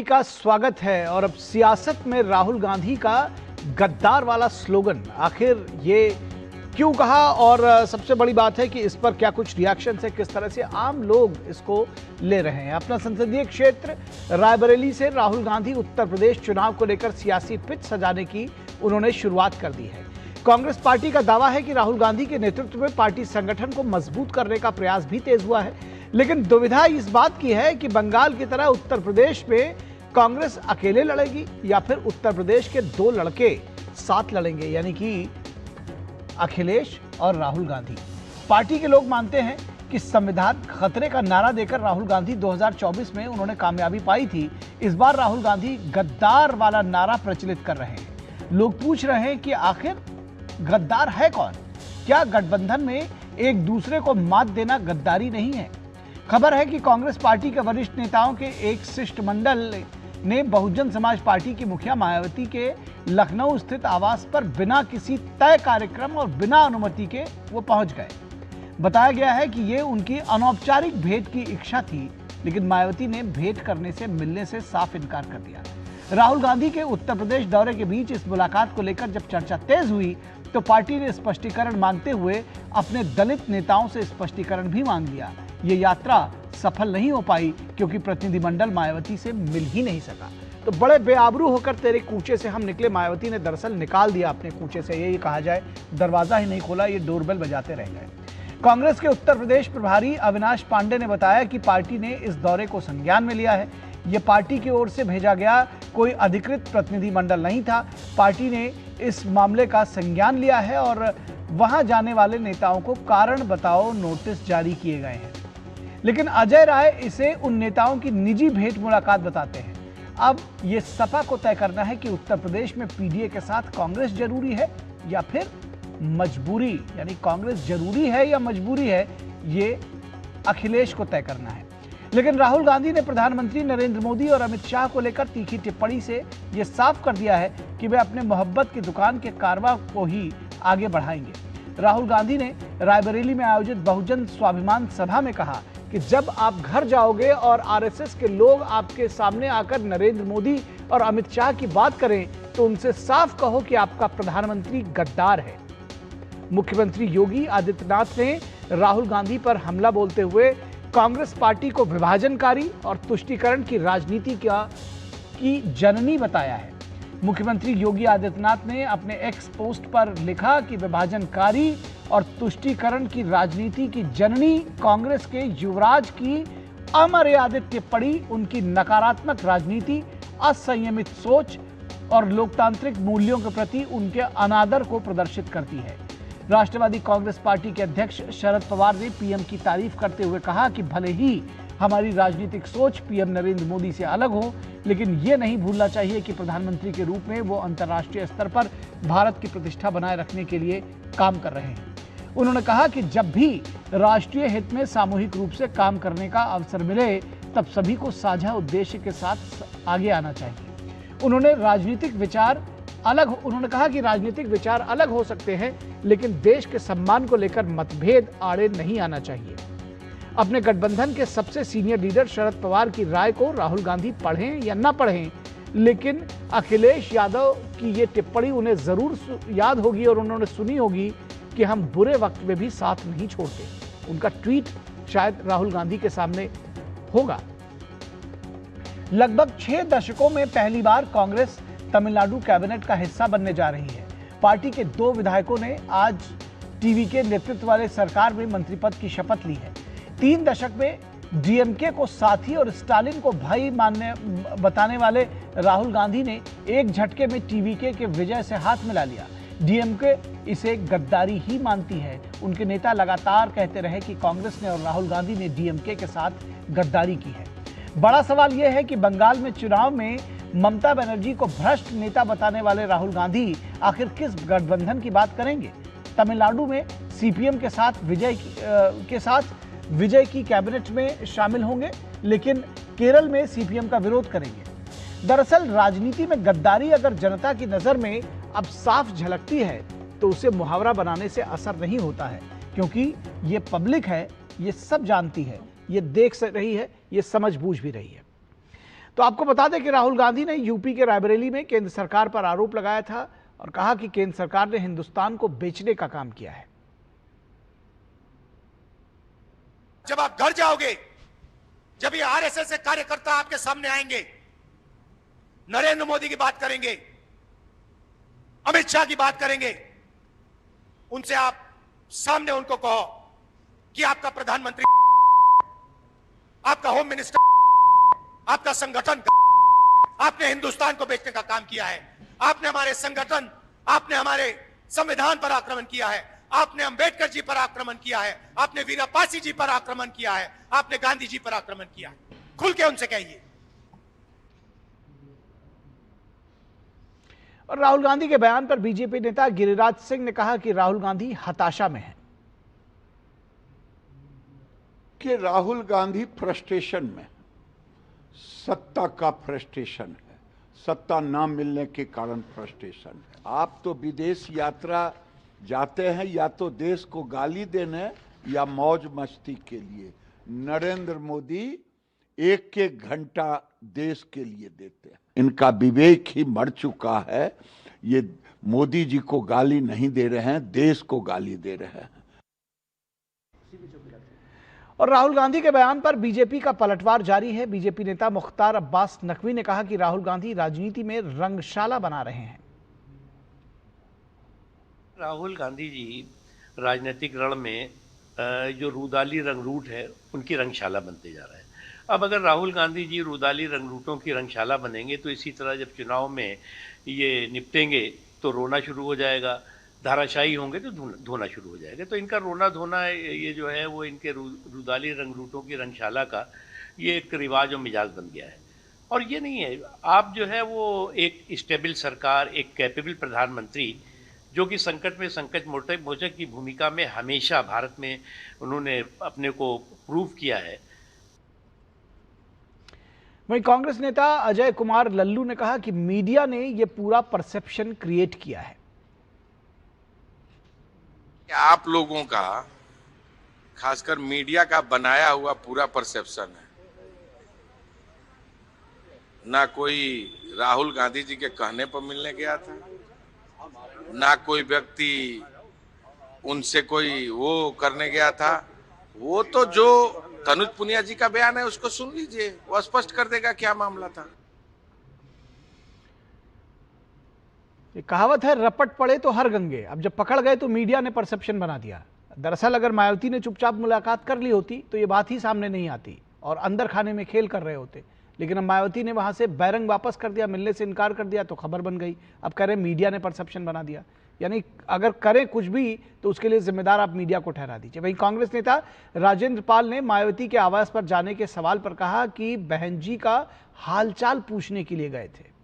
का स्वागत है। और अब सियासत में राहुल गांधी का गद्दार वाला स्लोगन आखिर ये क्यों कहा, और सबसे बड़ी बात है कि इस पर क्या कुछ रिएक्शन है, किस तरह से आम लोग इसको ले रहे हैं। अपना संसदीय क्षेत्र रायबरेली से राहुल गांधी उत्तर प्रदेश चुनाव को लेकर सियासी पिच सजाने की उन्होंने शुरुआत कर दी है। कांग्रेस पार्टी का दावा है कि राहुल गांधी के नेतृत्व में पार्टी संगठन को मजबूत करने का प्रयास भी तेज हुआ है, लेकिन दुविधा इस बात की है कि बंगाल की तरह उत्तर प्रदेश में कांग्रेस अकेले लड़ेगी या फिर उत्तर प्रदेश के दो लड़के साथ लड़ेंगे, यानी कि अखिलेश और राहुल गांधी। पार्टी के लोग मानते हैं कि संविधान खतरे का नारा देकर राहुल गांधी 2024 में उन्होंने कामयाबी पाई थी। इस बार राहुल गांधी गद्दार वाला नारा प्रचलित कर रहे हैं। लोग पूछ रहे हैं कि आखिर गद्दार है कौन? क्या गठबंधन में एक दूसरे को मात देना गद्दारी नहीं है? खबर है कि कांग्रेस पार्टी के वरिष्ठ नेताओं के एक शिष्टमंडल ने बहुजन समाज पार्टी की मुखिया मायावती के लखनऊ स्थित आवास पर बिना किसी तय कार्यक्रम और बिना अनुमति के वो पहुंच गए। बताया गया है कि ये उनकी अनौपचारिक भेंट की इच्छा थी, लेकिन मायावती ने भेंट करने से मिलने से साफ इनकार कर दिया। राहुल गांधी के उत्तर प्रदेश दौरे के बीच इस मुलाकात को लेकर जब चर्चा तेज हुई तो पार्टी ने स्पष्टीकरण मांगते हुए अपने दलित नेताओं से स्पष्टीकरण भी मांग लिया। ये यात्रा सफल नहीं हो पाई क्योंकि प्रतिनिधिमंडल मायावती से मिल ही नहीं सका। तो बड़े बेआबरू होकर तेरे कूचे से हम निकले, मायावती ने दरअसल निकाल दिया अपने कूचे से, ये कहा जाए दरवाजा ही नहीं खोला, ये डोरबेल बजाते रह गए। कांग्रेस के उत्तर प्रदेश प्रभारी अविनाश पांडे ने बताया कि पार्टी ने इस दौरे को संज्ञान में लिया है। ये पार्टी की ओर से भेजा गया कोई अधिकृत प्रतिनिधिमंडल नहीं था। पार्टी ने इस मामले का संज्ञान लिया है और वहां जाने वाले नेताओं को कारण बताओ नोटिस जारी किए गए हैं। लेकिन अजय राय इसे उन नेताओं की निजी भेंट मुलाकात बताते हैं। अब ये सपा को तय करना है कि उत्तर प्रदेश में पीडीए के साथ कांग्रेस जरूरी है या फिर मजबूरी, यानी कांग्रेस जरूरी है या मजबूरी है, ये अखिलेश को तय करना है। लेकिन राहुल गांधी ने प्रधानमंत्री नरेंद्र मोदी और अमित शाह को लेकर तीखी टिप्पणी से यह साफ कर दिया है कि वे अपने मोहब्बत की दुकान के कारवा को ही आगे बढ़ाएंगे। राहुल गांधी ने रायबरेली में आयोजित बहुजन स्वाभिमान सभा में कहा कि जब आप घर जाओगे और आरएसएस के लोग आपके सामने आकर नरेंद्र मोदी और अमित शाह की बात करें तो उनसे साफ कहो कि आपका प्रधानमंत्री गद्दार है। मुख्यमंत्री योगी आदित्यनाथ ने राहुल गांधी पर हमला बोलते हुए कांग्रेस पार्टी को विभाजनकारी और तुष्टीकरण की राजनीति की जननी बताया है। मुख्यमंत्री योगी आदित्यनाथ ने अपने एक्स पोस्ट पर लिखा कि विभाजनकारी और तुष्टीकरण की राजनीति की जननी कांग्रेस के युवराज की अमर्यादित टिप्पणी उनकी नकारात्मक राजनीति, असंयमित सोच और लोकतांत्रिक मूल्यों के प्रति उनके अनादर को प्रदर्शित करती है। राष्ट्रवादी कांग्रेस पार्टी के अध्यक्ष शरद पवार ने पीएम की तारीफ करते हुए कहा कि भले ही हमारी राजनीतिक सोच पीएम नरेंद्र मोदी से अलग हो, लेकिन ये नहीं भूलना चाहिए कि प्रधानमंत्री के रूप में वो अंतर्राष्ट्रीय स्तर पर भारत की प्रतिष्ठा बनाए रखने के लिए काम कर रहे हैं। उन्होंने कहा कि जब भी राष्ट्रीय हित में सामूहिक रूप से काम करने का अवसर मिले तब सभी को साझा उद्देश्य के साथ आगे आना चाहिए। उन्होंने कहा कि राजनीतिक विचार अलग हो सकते हैं, लेकिन देश के सम्मान को लेकर मतभेद आड़े नहीं आना चाहिए। अपने गठबंधन के सबसे सीनियर लीडर शरद पवार की राय को राहुल गांधी पढ़ें या न पढ़ें, लेकिन अखिलेश यादव की ये टिप्पणी उन्हें जरूर याद होगी और उन्होंने सुनी होगी कि हम बुरे वक्त में भी साथ नहीं छोड़ते। उनका ट्वीट शायद राहुल गांधी के सामने होगा। लगभग 6 दशकों में पहली बार कांग्रेस तमिलनाडु कैबिनेट का हिस्सा बनने जा रही है। पार्टी के 2 विधायकों ने आज टीवी के नेतृत्व वाले सरकार में मंत्री पद की शपथ ली है। 3 दशक में डीएमके को साथी और स्टालिन को भाई बताने वाले राहुल गांधी ने एक झटके में टीवीके के विजय से हाथ मिला लिया। डीएमके इसे गद्दारी ही मानती है। उनके नेता लगातार कहते रहे कि कांग्रेस ने और राहुल गांधी ने डीएमके के साथ गद्दारी की है। बड़ा सवाल यह है कि बंगाल में चुनाव में ममता बनर्जी को भ्रष्ट नेता बताने वाले राहुल गांधी आखिर किस गठबंधन की बात करेंगे? तमिलनाडु में सीपीएम के साथ विजय की कैबिनेट में शामिल होंगे, लेकिन केरल में सीपीएम का विरोध करेंगे। दरअसल राजनीति में गद्दारी अगर जनता की नजर में अब साफ झलकती है तो उसे मुहावरा बनाने से असर नहीं होता है, क्योंकि ये पब्लिक है, ये सब जानती है, ये देख रही है, ये समझ बूझ भी रही है। तो आपको बता दें कि राहुल गांधी ने यूपी के रायबरेली में केंद्र सरकार पर आरोप लगाया था और कहा कि केंद्र सरकार ने हिंदुस्तान को बेचने का काम किया है। जब आप घर जाओगे, जब ये आरएसएस के कार्यकर्ता आपके सामने आएंगे, नरेंद्र मोदी की बात करेंगे, अमित शाह की बात करेंगे, उनसे आप सामने उनको कहो कि आपका प्रधानमंत्री, आपका होम मिनिस्टर, आपका संगठन, आपने हिंदुस्तान को बेचने का काम किया है। आपने हमारे संगठन, आपने हमारे संविधान पर आक्रमण किया है, आपने अंबेडकर जी पर आक्रमण किया है, आपने वीरापासी जी पर आक्रमण किया है, आपने गांधी जी पर आक्रमण किया है। खुल के उनसे कहिए। और राहुल गांधी के बयान पर बीजेपी नेता गिरिराज सिंह ने कहा कि राहुल गांधी हताशा में है। कि राहुल गांधी फ्रस्ट्रेशन में, सत्ता का फ्रस्ट्रेशन है, सत्ता ना मिलने के कारण फ्रस्ट्रेशन है। आप तो विदेश यात्रा जाते हैं या तो देश को गाली देने या मौज मस्ती के लिए। नरेंद्र मोदी एक एक घंटा देश के लिए देते हैं। इनका विवेक ही मर चुका है। ये मोदी जी को गाली नहीं दे रहे हैं, देश को गाली दे रहे हैं। और राहुल गांधी के बयान पर बीजेपी का पलटवार जारी है। बीजेपी नेता मुख्तार अब्बास नकवी ने कहा कि राहुल गांधी राजनीति में रंगशाला बना रहे हैं। राहुल गांधी जी राजनीतिक रण में जो रूदाली रंगरूट है उनकी रंगशाला बनते जा रहा है। अब अगर राहुल गांधी जी रूदाली रंगरूटों की रंगशाला बनेंगे तो इसी तरह जब चुनाव में ये निपटेंगे तो रोना शुरू हो जाएगा, धाराशाही होंगे तो धोना शुरू हो जाएगा। तो इनका रोना धोना ये जो है वो इनके रूदाली रंगरूटों की रंगशाला का ये एक रिवाज और मिजाज बन गया है। और ये नहीं है, आप जो है वो एक स्टेबल सरकार, एक कैपेबल प्रधानमंत्री जो कि संकट में संकट मोचक की भूमिका में हमेशा भारत में उन्होंने अपने को प्रूव किया है। वहीं कांग्रेस नेता अजय कुमार लल्लू ने कहा कि मीडिया ने यह पूरा परसेप्शन क्रिएट किया है। आप लोगों का, खासकर मीडिया का बनाया हुआ पूरा परसेप्शन है। ना कोई राहुल गांधी जी के कहने पर मिलने गया था, ना कोई व्यक्ति उनसे कोई वो करने गया था। वो तो जो तनुज पुनिया जी का बयान है उसको सुन लीजिए, वो स्पष्ट कर देगा क्या मामला था। ये कहावत है, रपट पड़े तो हर गंगे। अब जब पकड़ गए तो मीडिया ने परसेप्शन बना दिया। दरअसल अगर मायावती ने चुपचाप मुलाकात कर ली होती तो ये बात ही सामने नहीं आती और अंदर खाने में खेल कर रहे होते। लेकिन अब मायावती ने वहां से बैरंग वापस कर दिया, मिलने से इनकार कर दिया तो खबर बन गई। अब कह रहे मीडिया ने परसेप्शन बना दिया। यानी अगर करें कुछ भी तो उसके लिए जिम्मेदार आप मीडिया को ठहरा दीजिए। वहीं कांग्रेस नेता राजेंद्र पाल ने मायावती के आवास पर जाने के सवाल पर कहा कि बहन जी का हालचाल पूछने के लिए गए थे।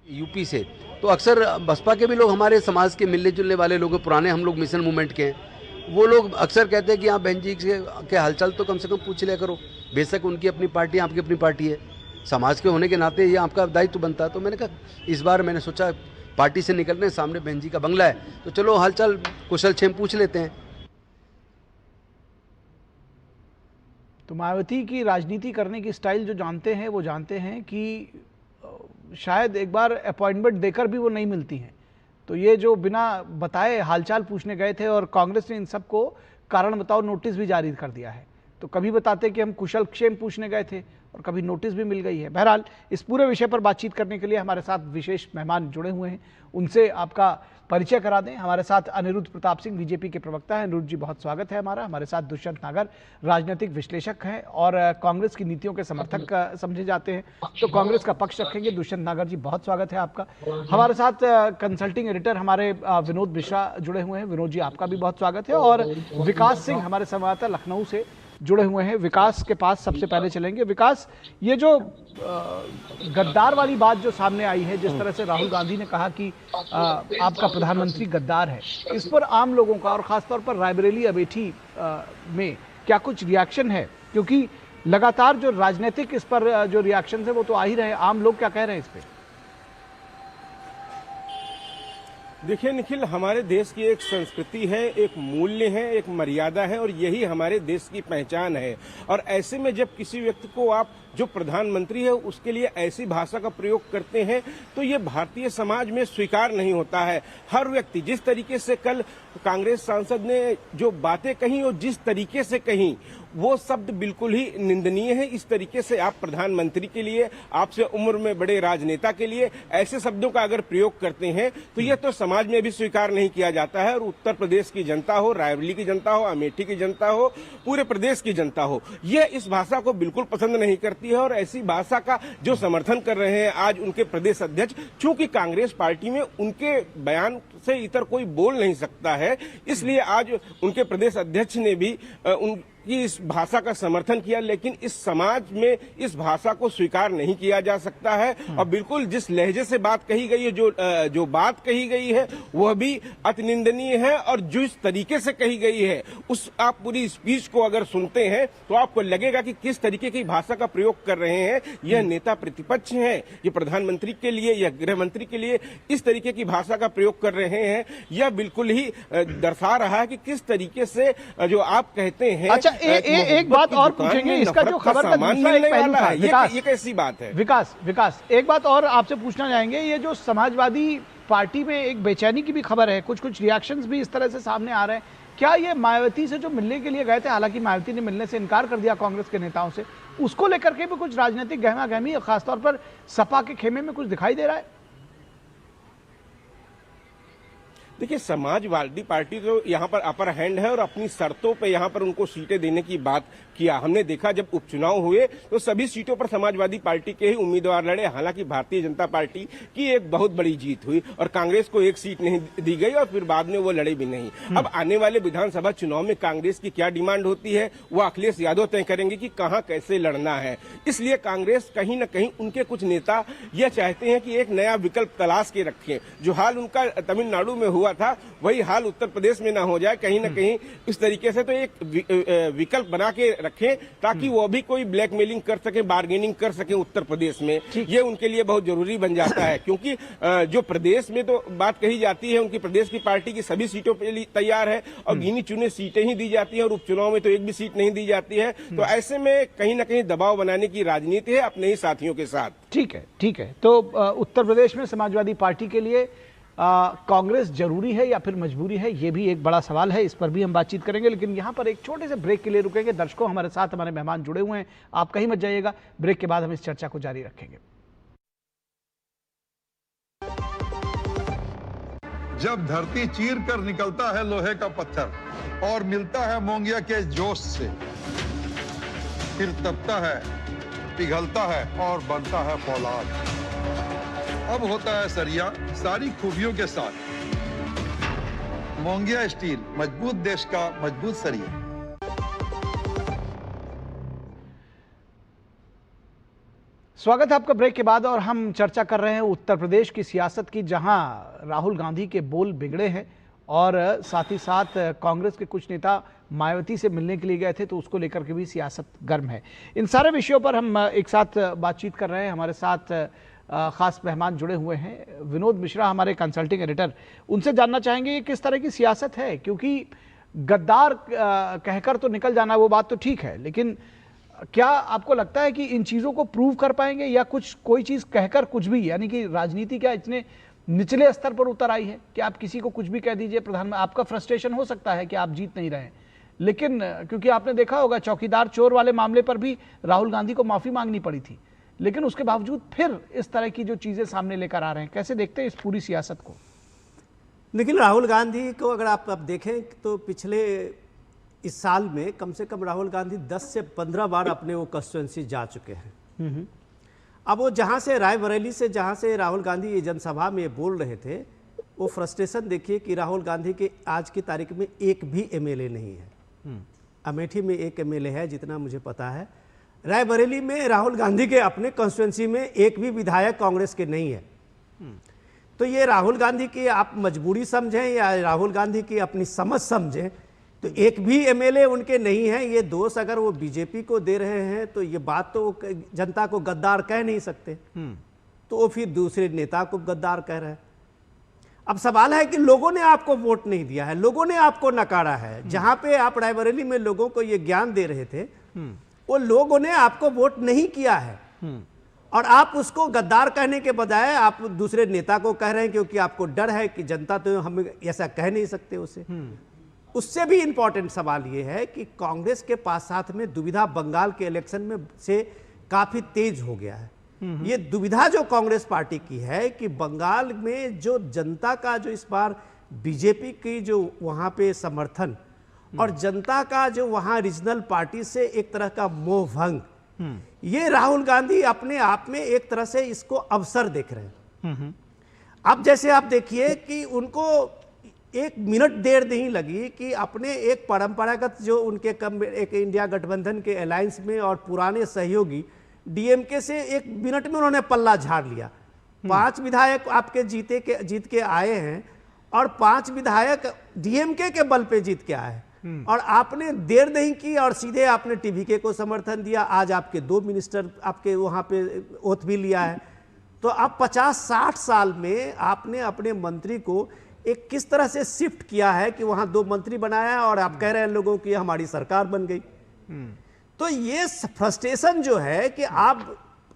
यूपी से तो अक्सर बसपा के भी लोग हमारे समाज के मिलने जुलने वाले लोग, पुराने हम लोग मिशन मूवमेंट के हैं, वो लोग अक्सर कहते हैं कि हाँ बहन जी के हालचाल तो कम से कम पूछ लिया करो। बेशक उनकी अपनी पार्टी है, आपकी अपनी पार्टी है, समाज के होने के नाते ये आपका दायित्व बनता है। तो मैंने कहा इस बार मैंने सोचा पार्टी से निकलने, सामने बहन जी का बंगला है तो चलो हालचाल कुशल क्षेम पूछ लेते हैं। तो मायावती की राजनीति करने की स्टाइल जो जानते हैं वो जानते हैं कि शायद एक बार अपॉइंटमेंट देकर भी वो नहीं मिलती हैं। तो ये जो बिना बताए हालचाल पूछने गए थे और कांग्रेस ने इन सबको कारण बताओ नोटिस भी जारी कर दिया है। तो कभी बताते कि हम कुशल क्षेम पूछने गए थे और कभी नोटिस भी मिल गई है। बहरहाल इस पूरे विषय पर बातचीत करने के लिए हमारे साथ विशेष मेहमान जुड़े हुए हैं, उनसे आपका परिचय करा दें। हमारे साथ अनिरुद्ध प्रताप सिंह बीजेपी के प्रवक्ता हैं। अनिरुद्ध जी बहुत स्वागत है हमारा। हमारे साथ दुष्यंत नागर राजनीतिक विश्लेषक हैं और कांग्रेस की नीतियों के समर्थक समझे जाते हैं, तो कांग्रेस का पक्ष रखेंगे। दुष्यंत नागर जी बहुत स्वागत है आपका। हमारे साथ कंसल्टिंग एडिटर हमारे विनोद मिश्रा जुड़े हुए हैं। विनोद जी आपका भी बहुत स्वागत है। और विकास सिंह हमारे संवाददाता लखनऊ से जुड़े हुए हैं। विकास के पास सबसे पहले चलेंगे। विकास, ये जो गद्दार वाली बात जो सामने आई है, जिस तरह से राहुल गांधी ने कहा कि आपका प्रधानमंत्री गद्दार है, इस पर आम लोगों का और खासतौर पर रायबरेली अमेठी में क्या कुछ रिएक्शन है? क्योंकि लगातार जो राजनीतिक इस पर जो रिएक्शन है वो तो आ ही रहे हैं। आम लोग क्या कह रहे हैं इस पर? देखिए निखिल, हमारे देश की एक संस्कृति है, एक मूल्य है, एक मर्यादा है और यही हमारे देश की पहचान है। और ऐसे में जब किसी व्यक्ति को आप जो प्रधानमंत्री है उसके लिए ऐसी भाषा का प्रयोग करते हैं तो ये भारतीय समाज में स्वीकार नहीं होता है। हर व्यक्ति जिस तरीके से कल कांग्रेस सांसद ने जो बातें कही और जिस तरीके से कही वो शब्द बिल्कुल ही निंदनीय है। इस तरीके से आप प्रधानमंत्री के लिए, आपसे उम्र में बड़े राजनेता के लिए ऐसे शब्दों का अगर प्रयोग करते हैं तो यह तो समाज में भी स्वीकार नहीं किया जाता है। और उत्तर प्रदेश की जनता हो, रायबरेली की जनता हो, अमेठी की जनता हो, पूरे प्रदेश की जनता हो, यह इस भाषा को बिल्कुल पसंद नहीं करती है। और ऐसी भाषा का जो समर्थन कर रहे हैं आज उनके प्रदेश अध्यक्ष, चूंकि कांग्रेस पार्टी में उनके बयान से इतर कोई बोल नहीं सकता है, इसलिए आज उनके प्रदेश अध्यक्ष ने भी कि इस भाषा का समर्थन किया। लेकिन इस समाज में इस भाषा को स्वीकार नहीं किया जा सकता है। और बिल्कुल जिस लहजे से बात कही गई है, जो बात कही गई है वह भी अति निंदनीय है। और जिस तरीके से कही गई है उस आप पूरी स्पीच को अगर सुनते हैं तो आपको लगेगा कि किस तरीके की भाषा का प्रयोग कर रहे हैं यह नेता प्रतिपक्ष हैं, ये प्रधानमंत्री के लिए या गृह मंत्री के लिए इस तरीके की भाषा का प्रयोग कर रहे हैं। यह बिल्कुल ही दर्शा रहा है कि किस तरीके से जो आप कहते हैं। अच्छा, एक बात और पूछेंगे, इसका जो खबर का दूसरा एक पहलू था, विकास, ये कैसी बात है? विकास एक बात और आपसे पूछना चाहेंगे, ये जो समाजवादी पार्टी में एक बेचैनी की भी खबर है, कुछ रिएक्शंस भी इस तरह से सामने आ रहे हैं, क्या ये मायावती से जो मिलने के लिए गए थे, हालांकि मायावती ने मिलने से इनकार कर दिया कांग्रेस के नेताओं से, उसको लेकर के भी कुछ राजनीतिक गहमा गहमी खासतौर पर सपा के खेमे में कुछ दिखाई दे रहा है? देखिए, समाजवादी पार्टी तो यहाँ पर अपर हैंड है और अपनी शर्तों पे यहाँ पर उनको सीटें देने की बात किया। हमने देखा जब उपचुनाव हुए तो सभी सीटों पर समाजवादी पार्टी के ही उम्मीदवार लड़े। हालांकि भारतीय जनता पार्टी की एक बहुत बड़ी जीत हुई और कांग्रेस को एक सीट नहीं दी गई और फिर बाद में वो लड़े भी नहीं। अब आने वाले विधानसभा चुनाव में कांग्रेस की क्या डिमांड होती है वो अखिलेश यादव तय करेंगे कि कहाँ कैसे लड़ना है। इसलिए कांग्रेस कहीं न कहीं उनके कुछ नेता यह चाहते हैं कि एक नया विकल्प तलाश के रखें। जो हाल उनका तमिलनाडु में हुआ था वही हाल उत्तर प्रदेश में ना हो जाए। कहीं न कहीं इस तरीके से तो एक विकल्प बना के रखें ताकि वो भी कोई ब्लैकमेलिंग कर सके, बार्गेनिंग कर सके उत्तर प्रदेश में। ये उनके लिए बहुत जरूरी बन जाता है क्योंकि जो प्रदेश में तो बात कही जाती है उनकी प्रदेश की पार्टी की सभी सीटों के लिए तैयार है और गिनी चुनी सीटें ही दी जाती है और उपचुनाव में तो एक भी सीट नहीं दी जाती है। तो ऐसे में कहीं न कहीं दबाव बनाने की राजनीति है अपने ही साथियों के साथ। ठीक है। तो उत्तर प्रदेश में समाजवादी पार्टी के लिए कांग्रेस जरूरी है या फिर मजबूरी है, ये भी एक बड़ा सवाल है, इस पर भी हम बातचीत करेंगे। लेकिन यहां पर एक छोटे से ब्रेक के लिए रुकेंगे। दर्शकों, हमारे साथ हमारे मेहमान जुड़े हुए हैं, आप कहीं मत जाइएगा। ब्रेक के बाद हम इस चर्चा को जारी रखेंगे। जब धरती चीर कर निकलता है लोहे का पत्थर और मिलता है मोंगिया के जोश से, फिर तपता है, पिघलता है और बनता है फौलाद। अब होता है सरिया सारी खूबियों के साथ। मोंगिया स्टील, मजबूत देश का मजबूत सरिया। स्वागत है आपका ब्रेक के बाद और हम चर्चा कर रहे हैं उत्तर प्रदेश की सियासत की, जहां राहुल गांधी के बोल बिगड़े हैं और साथ ही साथ कांग्रेस के कुछ नेता मायावती से मिलने के लिए गए थे तो उसको लेकर के भी सियासत गर्म है। इन सारे विषयों पर हम एक साथ बातचीत कर रहे हैं। हमारे साथ खास मेहमान जुड़े हुए हैं, विनोद मिश्रा हमारे कंसल्टिंग एडिटर। उनसे जानना चाहेंगे ये किस तरह की सियासत है, क्योंकि गद्दार कहकर तो निकल जाना वो बात तो ठीक है, लेकिन क्या आपको लगता है कि इन चीज़ों को प्रूव कर पाएंगे या कोई चीज़ कहकर कुछ भी, यानी कि राजनीति क्या इतने निचले स्तर पर उतर आई है कि आप किसी को कुछ भी कह दीजिए प्रधानमंत्री, आपका फ्रस्ट्रेशन हो सकता है कि आप जीत नहीं रहे, लेकिन क्योंकि आपने देखा होगा चौकीदार चोर वाले मामले पर भी राहुल गांधी को माफ़ी मांगनी पड़ी थी, लेकिन उसके बावजूद फिर इस तरह की जो चीज़ें सामने लेकर आ रहे हैं, कैसे देखते हैं इस पूरी सियासत को? लेकिन राहुल गांधी को अगर आप देखें तो पिछले इस साल में कम से कम राहुल गांधी 10 से 15 बार अपने वो कंस्टिट्यूंसी जा चुके हैं। अब वो जहाँ से रायबरेली से जहाँ से राहुल गांधी ये जनसभा में बोल रहे थे, वो फ्रस्ट्रेशन देखिए कि राहुल गांधी के आज की तारीख में एक भी एमएलए नहीं है। अमेठी में एक एमएलए है जितना मुझे पता है। रायबरेली में राहुल गांधी के अपने कॉन्स्टिट्यूंसी में एक भी विधायक कांग्रेस के नहीं है। तो ये राहुल गांधी की आप मजबूरी समझें या राहुल गांधी की अपनी समझ समझें, तो एक भी एमएलए उनके नहीं है। ये दोष अगर वो बीजेपी को दे रहे हैं तो ये बात तो जनता को गद्दार कह नहीं सकते, तो वो फिर दूसरे नेता को गद्दार कह रहे हैं। अब सवाल है कि लोगों ने आपको वोट नहीं दिया है, लोगों ने आपको नकारा है। जहां पे आप रायबरेली में लोगों को ये ज्ञान दे रहे थे, वो लोगों ने आपको वोट नहीं किया है, और आप उसको गद्दार कहने के बजाय आप दूसरे नेता को कह रहे हैं, क्योंकि आपको डर है कि जनता तो हमें ऐसा कह नहीं सकते उसे। उससे भी इंपॉर्टेंट सवाल ये है कि कांग्रेस के पास साथ में दुविधा बंगाल के इलेक्शन में से काफी तेज हो गया है। ये दुविधा जो कांग्रेस पार्टी की है कि बंगाल में जो जनता का जो इस बार बीजेपी की जो वहां पे समर्थन और जनता का जो वहां रीजनल पार्टी से एक तरह का मोह भंग, ये राहुल गांधी अपने आप में एक तरह से इसको अवसर देख रहे हैं। अब जैसे आप देखिए कि उनको एक मिनट देर नहीं लगी कि अपने एक परंपरागत जो उनके एक इंडिया गठबंधन के अलायंस में और पुराने सहयोगी डीएमके से एक मिनट में उन्होंने पल्ला झाड़ लिया। 5 विधायक आपके जीत के आए हैं और 5 विधायक डीएमके के बल पे जीत के आए हैं, और आपने देर नहीं की और सीधे आपने टीवीके को समर्थन दिया। आज आपके 2 मिनिस्टर आपके वहां पे ओथ भी लिया है। तो अब 50-60 साल में आपने अपने मंत्री को एक किस तरह से शिफ्ट किया है कि वहां 2 मंत्री बनाया है और आप कह रहे हैं लोगों की हमारी सरकार बन गई। तो ये फ्रस्ट्रेशन जो है कि आप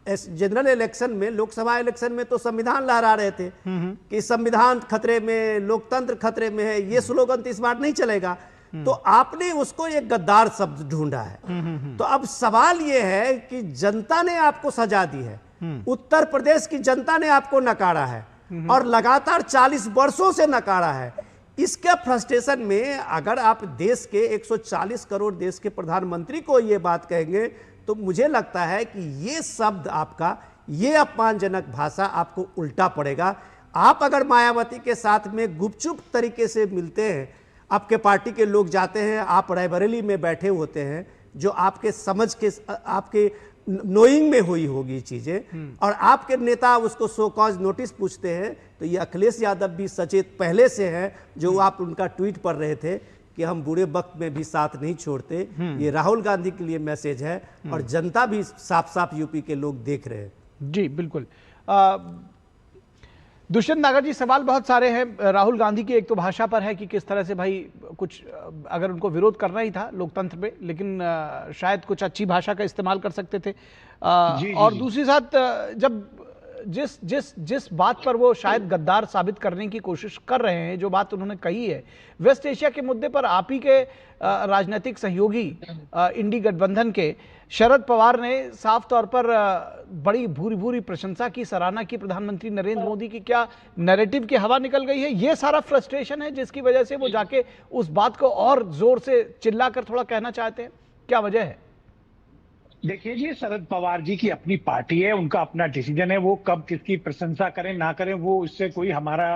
जनरल इलेक्शन में, लोकसभा इलेक्शन में तो संविधान लहरा रहे थे कि संविधान खतरे में, लोकतंत्र खतरे में है, ये स्लोगन तो इस बार नहीं चलेगा। तो आपने उसको एक गद्दार शब्द ढूंढा है। तो अब सवाल ये है कि जनता ने आपको सजा दी है, उत्तर प्रदेश की जनता ने आपको नकारा है और लगातार 40 वर्षों से नकारा है। इसके फ्रस्ट्रेशन में अगर आप देश के 140 करोड़ देश के प्रधानमंत्री को ये बात कहेंगे तो मुझे लगता है कि ये शब्द आपका, ये अपमानजनक भाषा आपको उल्टा पड़ेगा। आप अगर मायावती के साथ में गुपचुप तरीके से मिलते हैं, आपके पार्टी के लोग जाते हैं, आप रायबरेली में बैठे होते हैं, जो आपके समझ के, आपके नोइंग में हुई होगी चीजें, और आपके नेता उसको सो कॉज नोटिस पूछते हैं, तो ये अखिलेश यादव भी सचेत पहले से हैं, जो आप उनका ट्वीट पढ़ रहे थे कि हम बुरे वक्त में भी साथ नहीं छोड़ते। ये राहुल गांधी के लिए मैसेज है और जनता भी साफ साफ यूपी के लोग देख रहे हैं। जी बिल्कुल। दुष्यंत नागर जी, सवाल बहुत सारे हैं राहुल गांधी की। एक तो भाषा पर है कि किस तरह से भाई कुछ अगर उनको विरोध करना ही था लोकतंत्र में, लेकिन शायद कुछ अच्छी भाषा का इस्तेमाल कर सकते थे। और दूसरी साथ जब जिस बात पर वो शायद गद्दार साबित करने की कोशिश कर रहे हैं, जो बात उन्होंने कही है वेस्ट एशिया के मुद्दे पर, आप ही के राजनीतिक सहयोगी इंडी गठबंधन के शरद पवार ने साफ तौर पर बड़ी भूरी प्रशंसा की, सराहना की प्रधानमंत्री नरेंद्र मोदी की। क्या नैरेटिव की हवा निकल गई है? ये सारा फ्रस्ट्रेशन है जिसकी वजह से वो जाके उस बात को और जोर से चिल्लाकर थोड़ा कहना चाहते हैं? क्या वजह है? देखिए जी, शरद पवार जी की अपनी पार्टी है, उनका अपना डिसीजन है, वो कब किसकी प्रशंसा करें ना करें, वो इससे कोई हमारा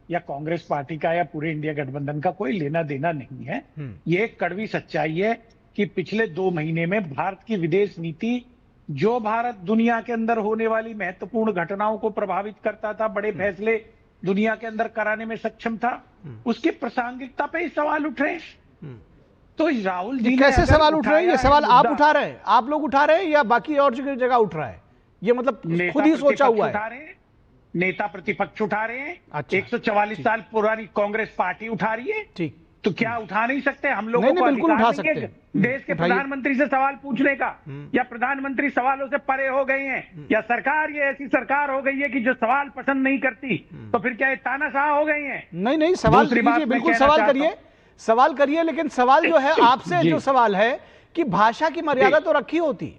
या कांग्रेस पार्टी का या पूरे इंडिया गठबंधन का कोई लेना देना नहीं है। ये एक कड़वी सच्चाई है कि पिछले 2 महीने में भारत की विदेश नीति, जो भारत दुनिया के अंदर होने वाली महत्वपूर्ण घटनाओं को प्रभावित करता था, बड़े फैसले दुनिया के अंदर कराने में सक्षम था, उसकी प्रासंगिकता पे ही सवाल उठ रहे हैं। तो राहुल जी कैसे सवाल उठ रहे हैं? ये सवाल आप उठा रहे हैं, आप लोग उठा रहे हैं, या बाकी और जगह उठ रहा है? ये मतलब खुद ही सोचा हुआ है? नेता प्रतिपक्ष उठा रहे हैं। अच्छा, 144 साल पुरानी कांग्रेस पार्टी उठा रही है। ठीक, तो क्या उठा नहीं सकते? हम लोगों को बिल्कुल उठा सकते हैं देश के प्रधानमंत्री से सवाल पूछने का, या प्रधानमंत्री सवालों से परे हो गए हैं, या सरकार ये ऐसी सरकार हो गई है कि जो सवाल पसंद नहीं करती, तो फिर क्या ये तानाशाह हो गई है? नहीं, सवाल कीजिए, बिल्कुल सवाल करिए, लेकिन सवाल जो है आपसे जो सवाल है कि भाषा की मर्यादा तो रखी होती।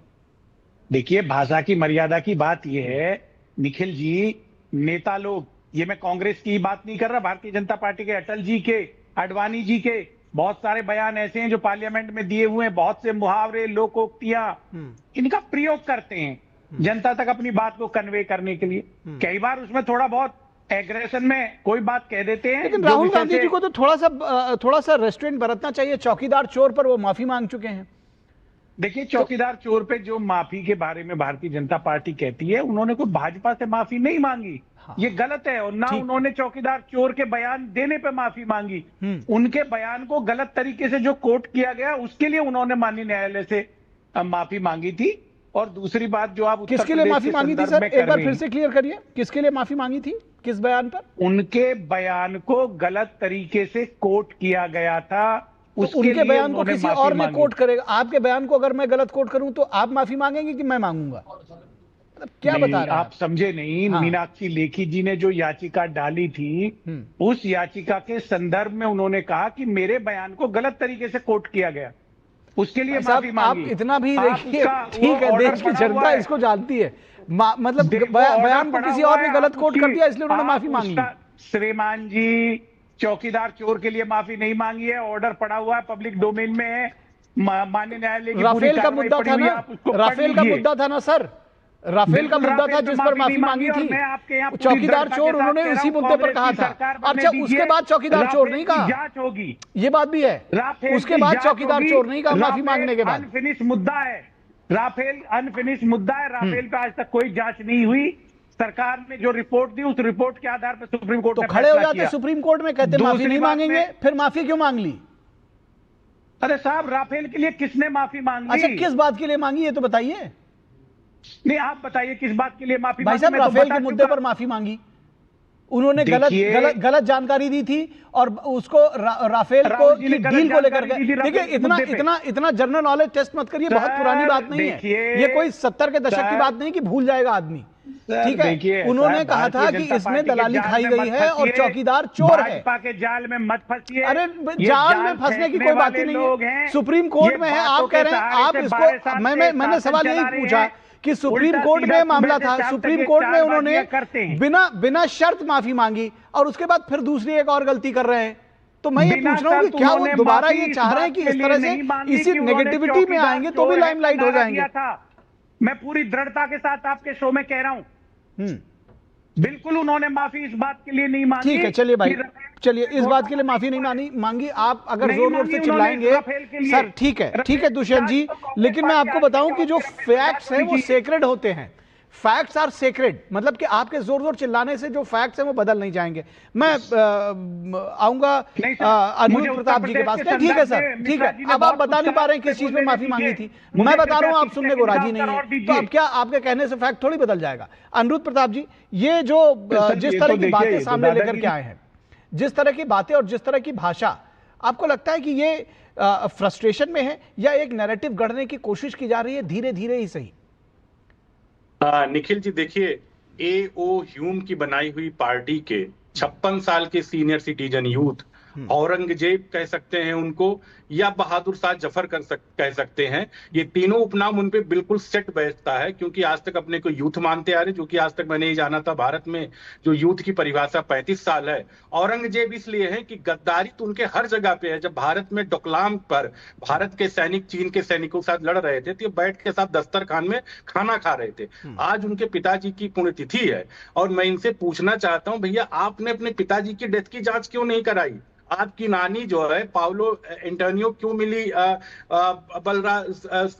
देखिए, भाषा की मर्यादा की बात यह है निखिल जी, नेता लोग, ये मैं कांग्रेस की बात नहीं कर रहा, भारतीय जनता पार्टी के अटल जी के, आडवाणी जी के बहुत सारे बयान ऐसे हैं जो पार्लियामेंट में दिए हुए हैं, बहुत से मुहावरे, लोकोक्तियां, इनका प्रयोग करते हैं जनता तक अपनी बात को कन्वे करने के लिए। कई बार उसमें थोड़ा बहुत एग्रेशन में कोई बात कह देते हैं। लेकिन राहुल गांधी जी को तो थोड़ा सा रेस्ट्रेंट बरतना चाहिए। चौकीदार चोर पर वो माफी मांग चुके हैं। देखिए, चौकीदार चोर पे जो माफी के बारे में भारतीय जनता पार्टी कहती है, उन्होंने कोई भाजपा से माफी नहीं मांगी। हाँ। ये गलत है। और ना उन्होंने चौकीदार चोर के बयान देने पे माफी मांगी। उनके बयान को गलत तरीके से जो कोट किया गया, उसके लिए उन्होंने माननीय न्यायालय से माफी मांगी थी। और दूसरी बात जो आप उत्तर किसके लिए प्रदेश माफी के मांगी थी संदर्भ सर, में एक कर बार रही फिर हैं। से क्लियर करिए, किसके लिए माफी मांगी थी, किस बयान पर? उनके बयान को गलत तरीके से कोट किया गया था, तो उसके उनके लिए बयान को उन्होंने किसी माफी और ने मांगी। कोट करेगा? आपके बयान को अगर मैं गलत कोट करूं तो आप माफी मांगेंगे कि मैं मांगूंगा? मतलब क्या नहीं, बता रहे हैं आप समझे नहीं। हाँ। मीनाक्षी लेखी जी ने जो याचिका डाली थी, उस याचिका के संदर्भ में उन्होंने कहा कि मेरे बयान को गलत तरीके से कोट किया गया, उसके लिए साहब, माफी मांगी। आप इतना भी आप देखिए, उसका ठीक वो है, ऑर्डर देश की पड़ा हुआ जनता है। इसको जानती है, मतलब देखो, बयान को ऑर्डर किसी पड़ा और हुआ ने है, गलत आप कोट कर उसकी- दिया इसलिए उन्होंने आप माफी मांगी। उसका- श्रीमान जी, चौकीदार चोर के लिए माफी नहीं मांगी है, ऑर्डर पड़ा हुआ है, पब्लिक डोमेन में है, माननीय न्यायालय की पूरी राफेल का कार्रवाई मुद्दा पड़ी था हुई है, ना, आप उसको पढ़ राफेल का लीजिए। मुद्दा था ना सर, राफेल का बिल्कुल, मुद्दा था राफेल जिस पे पर माफी माफी नहीं मांगी मांगी, थी। और मैं आपके यहाँ पूरी चौकीदार दृढ़ता चोर के साथ उन्होंने कह रहा उसी हूं, मुद्दे पर कांग्रेस कहा की था। सरकार बनने अच्छा, दीजिए, उसके बाद चौकीदार चोर नहीं राफेल की कहा, जांच होगी, ये बात भी है। राफेल उसके की बाद जांच चौकीदार होगी, चोर नहीं कहा माफी राफेल मांगने के बाद। अनफिनिश मुद्दा है, राफेल अनफिनिश मुद्दा है, राफेल पे आज तक कोई जांच नहीं हुई। सरकार ने जो रिपोर्ट दी, उस रिपोर्ट के आधार पर सुप्रीम कोर्ट तो ने खड़े हो फैसला जाते किया। सुप्रीम कोर्ट में, कहते माफी दूसरी नहीं बात मांगेंगे, में- फिर माफी क्यों मांग ली? अरे साहब, राफेल के लिए किसने माफी मांगी? अच्छा, किस बात के लिए मांगी ये तो बताइए। नहीं, आप बताइए किस बात के लिए माफी भाई मांगी? साहब, मैं तो राफेल बता के मुद्दे चुका। पर माफी मांगी, उन्होंने गलत देखिए- गलत गलत जानकारी दी थी और उसको राफेल को राहुल जी ने की गलत डील को लेकर जानकारी दी थी देखिए, राफेल इतना मुद्दे पे। इतना इतना जनरल नॉलेज टेस्ट मत करिए, बहुत सर, पुरानी बात नहीं है देखिए- ये, कोई 70 के दशक की सर- बात नहीं कि भूल जाएगा आदमी। सर, ठीक है, देखिए, उन्होंने सर, कहा था भारतीय कि जनता इसमें पार्टी के दलाली जाल खाई में गई मत है और फंसिए, चौकीदार चोर है। भाजपा के जाल में मत फंसिए। अरे ये जाल में फंसने की फेंकने कोई बात ही वाले नहीं लोग है, हैं। सुप्रीम कोर्ट ये में है, बातों आप कह के रहे हैं, सहारे आप से इसको 12 साल मैंने से सवाल शासन यही चला रहे पूछा हैं। कि सुप्रीम उल्टा कोर्ट सीधा में मामला सुबह था, से शाम सुप्रीम तक कोर्ट में चालबाजियां उन्होंने करते हैं। बिना शर्त माफी मांगी और उसके बाद फिर दूसरी एक और गलती कर रहे हैं। तो मैं ये बिना पूछ रहा हूँ कि शर्त क्या वो उन्होंने दोबारा माफी ये इस चाह रहे हैं बात कि के इस लिए तरह नहीं से मांगी इसी कि उन्होंने नेगेटिविटी में चौकीदार आएंगे तो भी चोर लाइमलाइट हो नारा जाएंगे। दिया था। मैं पूरी दृढ़ता के साथ आपके शो में कह रहा हूं, बिल्कुल उन्होंने माफी इस बात के लिए नहीं मांगी। ठीक है, चलिए भाई, कि चलिए, इस बात के लिए माफी नहीं मांगी आप अगर नहीं जोर जोर मांगी से उन्होंने चिल्लाएंगे राफेल के लिए। सर, ठीक है दुष्यंत जी, लेकिन मैं आपको बताऊं कि जो फैक्ट्स हैं वो सेक्रेड होते हैं, फैक्ट्स आर सेक्रेड, मतलब कि आपके जोर जोर चिल्लाने से जो फैक्ट्स हैं वो बदल नहीं जाएंगे। मैं आऊंगा अनुरूप प्रताप जी के पास। नहीं, ठीक है सर, ठीक है, अब आप बता नहीं पा रहे हैं किस चीज में माफी मांगी थी, मैं बता रहा हूं, आप सुनने को राजी नहीं है, तो अब क्या आपके कहने से फैक्ट थोड़ी बदल जाएगा? अनुरूप प्रताप जी, ये जो जिस तरह की बातें सामने लेकर के आए हैं, जिस तरह की बातें और जिस तरह की भाषा, आपको लगता है कि ये फ्रस्ट्रेशन में है या एक नैरेटिव गढ़ने की कोशिश की जा रही है, धीरे धीरे ही सही? निखिल जी, देखिए, ए.ओ. ह्यूम की बनाई हुई पार्टी के 56 साल के सीनियर सिटीजन यूथ, औरंगजेब कह सकते हैं उनको, या बहादुर शाह जफर कह सकते हैं, ये तीनों उपनाम उन पे बिल्कुल सेट बैठता है, क्योंकि आज तक अपने को यूथ मानते आ रहे, जो कि आज तक मैंने ये जाना था भारत में जो यूथ की परिभाषा 35 साल है। औरंगजेब इसलिए है कि गद्दारी तो उनके हर जगह पे है। जब भारत में डोकलाम पर भारत के सैनिक चीन के सैनिकों के साथ लड़ रहे थे तो बैठ के साथ दस्तरखान में खाना खा रहे थे। आज उनके पिताजी की पुण्यतिथि है और मैं इनसे पूछना चाहता हूं, भैया आपने अपने पिताजी की डेथ की जांच क्यों नहीं कराई? आपकी नानी जो है पाउलो एंटोनियो क्यों मिली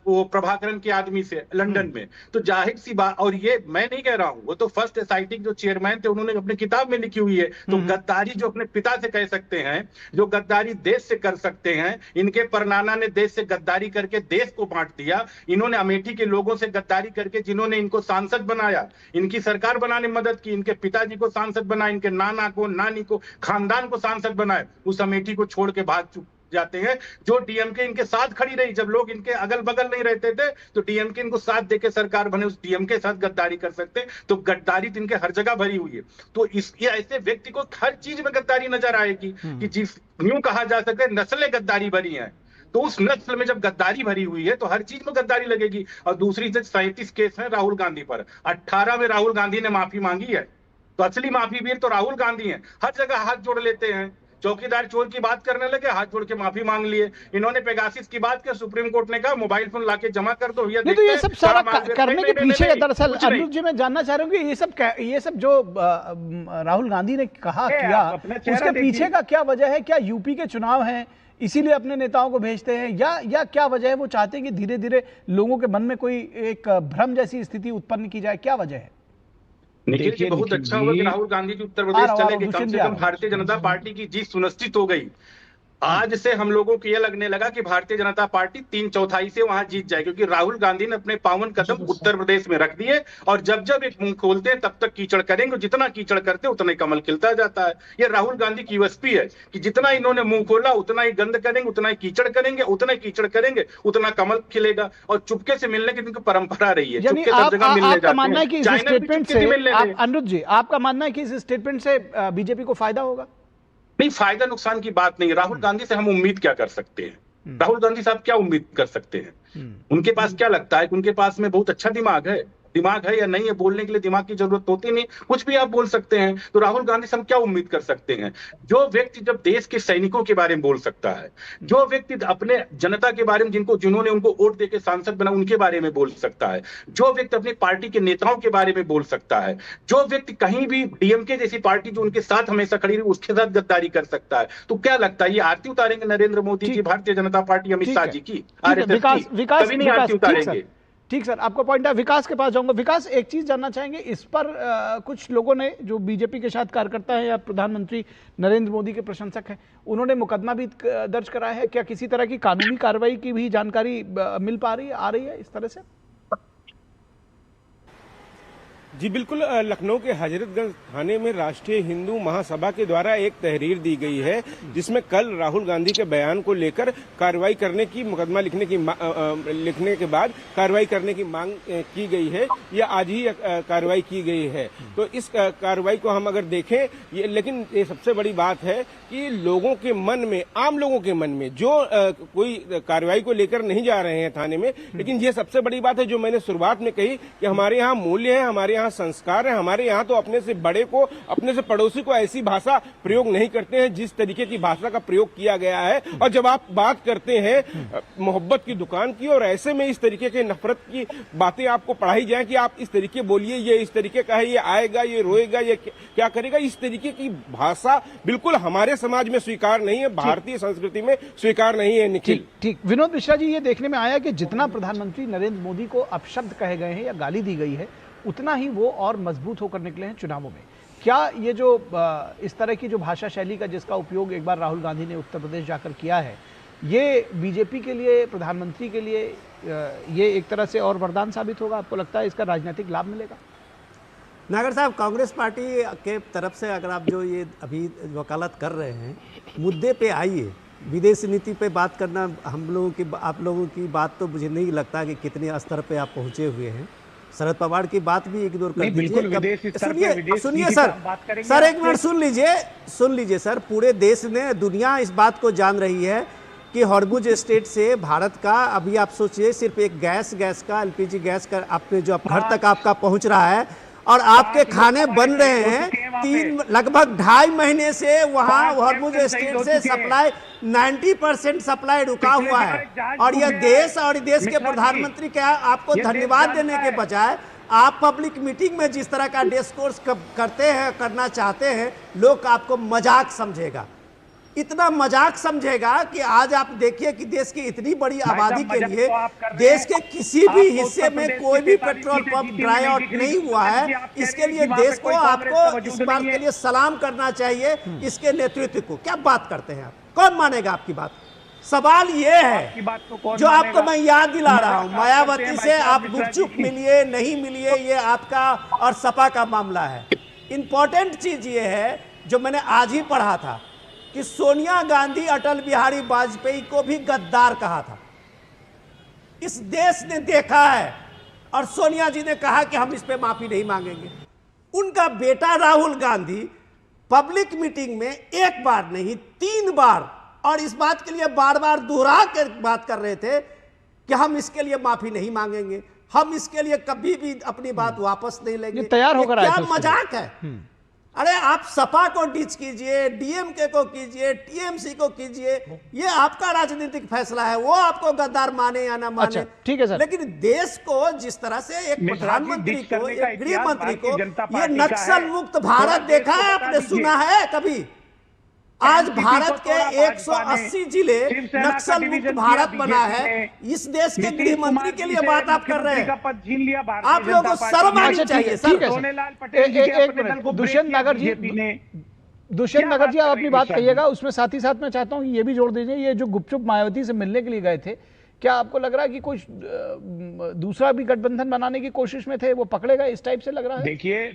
वो प्रभाकरन के आदमी से लंदन में? तो जाहिर सी बात, और ये मैं नहीं कह रहा हूं, वो तो फर्स्ट एसआईटी जो चेयरमैन थे उन्होंने अपनी किताब में लिखी हुई है। तो गद्दारी जो अपने पिता से कह सकते हैं, जो गद्दारी देश से कर सकते हैं, इनके परनाना ने देश से गद्दारी करके देश को बांट दिया। इन्होंने अमेठी के लोगों से गद्दारी करके, जिन्होंने इनको सांसद बनाया, इनकी सरकार बनाने में मदद की, इनके पिताजी को सांसद बनाया, इनके नाना को, नानी को, खानदान को सांसद बनाए, उस अमेठी को छोड़ के भाग जाते हैं। जो डीएमके इनके साथ खड़ी रही, जब लोग इनके अगल बगल नहीं रहते थे तो डीएमके इनको साथ देके सरकार बने, उस डीएमके के साथ गद्दारी कर सकते हैं। तो गद्दारी तो इनके हर जगह भरी हुई है। तो ये ऐसे व्यक्ति को हर चीज में गद्दारी नजर आएगी कि जिस यूं कहा जा सकता है नस्लें गद्दारी भरी हैं। तो उस नस्ल में जब गद्दारी भरी हुई है तो हर चीज में गद्दारी लगेगी। और दूसरी चीज 37 केस है राहुल गांधी पर, 18 में राहुल गांधी ने माफी मांगी है, तो असली माफी वीर तो राहुल गांधी हैं। हर जगह हाथ जोड़ लेते हैं, चौकीदार चोर की बात करने लगे, हाथ जोड़ के माफी मांग लिए। इन्होंने पेगासिस की बात की, सुप्रीम कोर्ट ने कहा मोबाइल फोन लाके जमा कर दो। नहीं, तो ये सब सारा करने के पीछे दरअसल अनुज जी मैं जानना चाह रहा हूँ कि ये सब जो राहुल गांधी ने कहा किया, उसके पीछे का क्या वजह है? क्या यूपी के चुनाव हैं इसीलिए अपने नेताओं को भेजते हैं, या क्या वजह है? वो चाहते हैं कि धीरे धीरे लोगों के मन में कोई एक भ्रम जैसी स्थिति उत्पन्न की जाए, क्या वजह है? निखिल जी, बहुत अच्छा होगा कि राहुल गांधी जी उत्तर प्रदेश चले गए, कम से कम भारतीय जनता पार्टी की जीत सुनिश्चित हो गई। आज से हम लोगों को यह लगने लगा कि भारतीय जनता पार्टी 3/4 से वहां जीत जाए, क्योंकि राहुल गांधी ने अपने पावन कदम उत्तर प्रदेश में रख दिए और जब जब एक मुंह खोलते हैं तब तक कीचड़ करेंगे, जितना कीचड़ करते उतना ही कमल खिलता जाता है। यह राहुल गांधी की यूएसपी है कि जितना इन्होंने मुंह खोला उतना ही गंद करेंगे, उतना ही कीचड़ करेंगे, उतना ही कीचड़ करेंगे उतना कमल खिलेगा। और चुपके से मिलने की इनकी परंपरा रही है, चुपके सब जगह मिलने जाते हैं। चाइना भी चुपके से मिलने गए। अनुज जी, आपका मानना है कि इस स्टेटमेंट से बीजेपी को फायदा होगा? नहीं, फायदा नुकसान की बात नहीं। राहुल गांधी से हम उम्मीद क्या कर सकते हैं? राहुल गांधी साहब क्या उम्मीद कर सकते हैं? उनके पास क्या लगता है कि उनके पास में बहुत अच्छा दिमाग है या नहीं है? बोलने के लिए दिमाग की जरूरत होती नहीं, कुछ भी आप बोल सकते हैं। तो राहुल गांधी से हम क्या उम्मीद कर सकते हैं? जो व्यक्ति जब देश के सैनिकों के बारे में बोल सकता है, जो व्यक्ति अपने जनता के बारे में जिन्होंने उनको वोट देकर सांसद बना उनके बारे में बोल सकता है, जो व्यक्ति अपनी पार्टी के नेताओं के बारे में बोल सकता है, जो व्यक्ति कहीं भी डीएमके जैसी पार्टी जो उनके साथ हमेशा खड़ी रही उसके साथ गद्दारी कर सकता है, तो क्या लगता है ये आरती उतारेंगे नरेंद्र मोदी जी, भारतीय जनता पार्टी, अमित शाह जी की, आरएसएस की? कभी नहीं आरती उतारेंगे। ठीक सर, आपका पॉइंट है। विकास के पास जाऊंगा। विकास, एक चीज जानना चाहेंगे इस पर, कुछ लोगों ने जो बीजेपी के साथ कार्यकर्ता है या प्रधानमंत्री नरेंद्र मोदी के प्रशंसक हैं, उन्होंने मुकदमा भी दर्ज कराया है। क्या किसी तरह की कानूनी कार्रवाई की भी जानकारी मिल पा रही है, आ रही है इस तरह से? जी बिल्कुल, लखनऊ के हजरतगंज थाने में राष्ट्रीय हिंदू महासभा के द्वारा एक तहरीर दी गई है जिसमें कल राहुल गांधी के बयान को लेकर कार्रवाई करने की, मुकदमा लिखने के बाद कार्रवाई करने की मांग की गई है। या आज ही कार्रवाई की गई है। तो इस कार्रवाई को हम अगर देखें, लेकिन ये सबसे बड़ी बात है कि लोगों के मन में, आम लोगों के मन में जो कोई कार्रवाई को लेकर नहीं जा रहे हैं थाने में, लेकिन ये सबसे बड़ी बात है जो मैंने शुरुआत में कही कि हमारे यहाँ मूल्य है, हमारे यहाँ संस्कार है, हमारे यहाँ तो अपने से बड़े को, अपने से पड़ोसी को ऐसी भाषा प्रयोग नहीं करते हैं जिस तरीके की भाषा का प्रयोग किया गया है। और जब आप बात करते हैं मोहब्बत की दुकान की और ऐसे में इस तरीके के नफरत की बातें आपको पढ़ाई जाए कि आप इस तरीके बोलिए, ये इस तरीके का है, ये आएगा, ये रोएगा, ये क्या करेगा, इस तरीके की भाषा बिल्कुल हमारे समाज में स्वीकार नहीं है, भारतीय संस्कृति में स्वीकार नहीं है। निखिल, ठीक। विनोद मिश्रा जी, ये देखने में आया कि जितना प्रधानमंत्री नरेंद्र मोदी को अपशब्द कहे गए हैं या गाली दी गई है, उतना ही वो और मजबूत होकर निकले हैं चुनावों में। क्या ये जो इस तरह की जो भाषा शैली का जिसका उपयोग एक बार राहुल गांधी ने उत्तर प्रदेश जाकर किया है, ये बीजेपी के लिए, प्रधानमंत्री के लिए ये एक तरह से और वरदान साबित होगा? आपको लगता है इसका राजनीतिक लाभ मिलेगा? नागर साहब, कांग्रेस पार्टी के तरफ से अगर आप जो ये अभी वकालत कर रहे हैं, मुद्दे पे आइए। विदेश नीति पे बात करना हम लोगों की, आप लोगों की बात तो मुझे नहीं लगता कि कितने स्तर पे आप पहुंचे हुए हैं। शरद पवार की बात भी इग्नोर कर दीजिए। सुनिए सर, एक मिनट सुन लीजिए सर। पूरे देश ने, दुनिया इस बात को जान रही है कि हॉर्मुज स्टेट से भारत का, अभी आप सोचिए, सिर्फ एक गैस का, एलपीजी गैस का आपके जो घर तक आपका पहुंच रहा है और आपके खाने बन रहे हैं। लगभग 2.5 महीने से वहां हॉर्मुज स्टेट से सप्लाई 90% सप्लाई रुका हुआ है। और यह देश और देश के प्रधानमंत्री क्या आपको धन्यवाद देने के बजाय आप पब्लिक मीटिंग में जिस तरह का डिस्कोर्स करते हैं, करना चाहते हैं, लोग आपको मजाक समझेगा। इतना मजाक समझेगा कि आज आप देखिए कि देश की इतनी बड़ी आबादी के लिए देश के किसी भी हिस्से में कोई भी पेट्रोल पंप ड्राई आउट नहीं हुआ है। इसके लिए देश को, आपको इस बात के लिए सलाम करना चाहिए, इसके नेतृत्व को। क्या बात करते हैं आप? कौन मानेगा आपकी बात? सवाल ये है जो आपको मैं याद दिला रहा हूं, मायावती से आप गुपचुप मिलिए नहीं मिलिए, ये आपका और सपा का मामला है। इंपॉर्टेंट चीज ये है जो मैंने आज ही पढ़ा था कि सोनिया गांधी अटल बिहारी वाजपेयी को भी गद्दार कहा था। इस देश ने देखा है और सोनिया जी ने कहा कि हम इस पे माफी नहीं मांगेंगे। उनका बेटा राहुल गांधी पब्लिक मीटिंग में एक बार नहीं 3 बार, और इस बात के लिए बार बार दोहरा कर बात कर रहे थे कि हम इसके लिए माफी नहीं मांगेंगे, हम इसके लिए कभी भी अपनी बात वापस नहीं लेंगे। तैयार होकर क्या मजाक है? अरे आप सपा को डिच कीजिए, डीएमके को कीजिए, टीएमसी को कीजिए, ये आपका राजनीतिक फैसला है, वो आपको गद्दार माने या ना माने। अच्छा, ठीक है सर। लेकिन देश को जिस तरह से एक प्रधानमंत्री को, एक गृह मंत्री को, ये नक्सल मुक्त भारत देखा है आपने, सुना है कभी? आज भारत के 180 जिले नक्सल मुक्त भारत बना है। इस देश के गृह मंत्री के लिए बात आप कर रहे हैं। आप लोगों को शर्म आनी चाहिए सर। एक मिनट, दुष्यंत नागर जी, दुष्यंत क्या नगर जी, आप बात अपनी करेंगे बात सर? कहिएगा, उसमें साथ ही साथ मैं चाहता हूं कि ये भी जोड़ दीजिए, ये जो गुपचुप मायावती से मिलने के लिए गए थे, क्या आपको लग रहा है कि कुछ दूसरा भी गठबंधन बनाने की कोशिश में थे, वो पकड़े गए, इस टाइप से लग रहा है?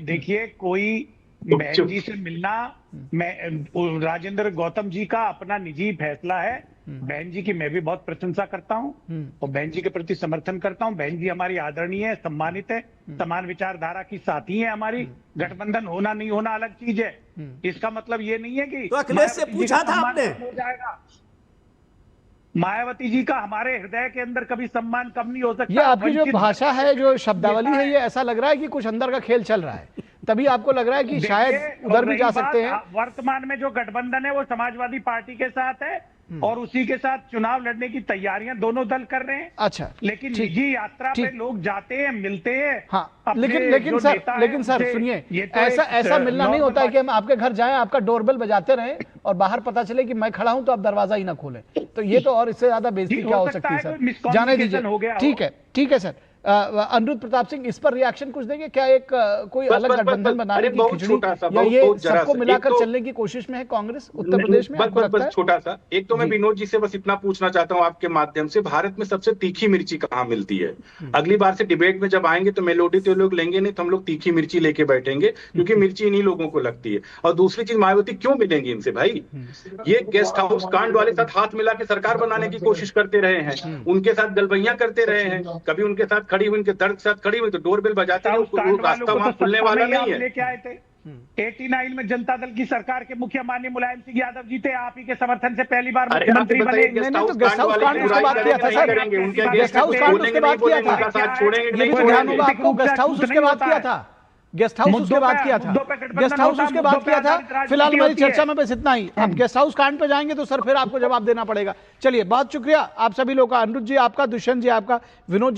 देखिए कोई बहन जी से मिलना, मैं राजेंद्र गौतम जी का अपना निजी फैसला है। बहन जी की मैं भी बहुत प्रशंसा करता हूं और बहन जी के प्रति समर्थन करता हूं। बहन जी हमारी आदरणीय है, सम्मानित है, समान विचारधारा की साथी है हमारी। गठबंधन होना नहीं होना अलग चीज है, इसका मतलब ये नहीं है कि तो अखिलेश से पूछा था आपने? हो जाएगा। मायावती जी का हमारे हृदय के अंदर कभी सम्मान कम नहीं हो सकता। ये आपकी जो भाषा है, जो शब्दावली है, ये ऐसा लग रहा है कि कुछ अंदर का खेल चल रहा है, तभी आपको लग रहा है कि शायद उधर भी जा सकते हैं। वर्तमान में जो गठबंधन है वो समाजवादी पार्टी के साथ है और उसी के साथ चुनाव लड़ने की तैयारियां दोनों दल कर रहे हैं। अच्छा, लेकिन निजी यात्रा पे लोग जाते हैं, मिलते हैं। हाँ, लेकिन सर सुनिए, ऐसा मिलना नहीं होता है कि हम आपके घर जाएं, आपका डोरबेल बजाते रहें और बाहर पता चले कि मैं खड़ा हूं तो आप दरवाजा ही ना खोलें। तो ये तो और इससे ज्यादा बेइज्जती क्या हो सकती है सर? जाने दीजिए, ठीक है सर। अनिरुद्ध प्रताप सिंह, इस पर रिएक्शन कुछ देंगे क्या? एक कोई अलग गठबंधन बनाने की खिचड़ी या ये सबको मिलाकर चलने की कोशिश में है कांग्रेस उत्तर प्रदेश में? बस छोटा सा एक तो मैं विनोद जी से बस इतना पूछना चाहता हूं आपके माध्यम से, भारत में सबसे तीखी मिर्ची कहाँ मिलती है? अगली बार से डिबेट में जब आएंगे तो मेलोडी तो लोग लेंगे नहीं, तो हम लोग तीखी मिर्ची लेके बैठेंगे, क्योंकि मिर्ची इन्हीं लोगों को लगती है। और दूसरी चीज, मायावती क्यों मिलेंगी इनसे भाई? ये गेस्ट हाउस कांड वाले साथ हाथ मिला के सरकार बनाने की कोशिश करते रहे हैं, उनके साथ गलबैया करते रहे हैं, कभी उनके साथ खड़ी हुई, उनके दर्द साथ खड़ी हुई, तो डोरबेल बजाते हैं, उसको रास्ता वहां खुलने वाला नहीं है। लेके आए थे 89 में जनता दल की सरकार के मुख्य माननीय मुलायम सिंह यादव जी थे, आप ही के समर्थन से पहली बार मुख्यमंत्री बने। गेस्ट हाउस कांड उसके बाद किया था सर, गेस्ट हाउस कांड उसके बाद किया था, छोड़ेंगे ये भी तो ध्यान होगा आपको। गेस्ट हाउस उसके बाद किया था, गेस्ट हाउस उसके बाद किया था, गेस्ट हाउस उसके बाद किया था। फिलहाल हमारी चर्चा में बस इतना ही। अब गेस्ट हाउस कांड पे जाएंगे तो सर फिर आपको जवाब देना पड़ेगा। चलिए, बहुत शुक्रिया आप सभी लोग का, अनिरुद्ध जी आपका, दुष्यंत जी आपका, विनोद जी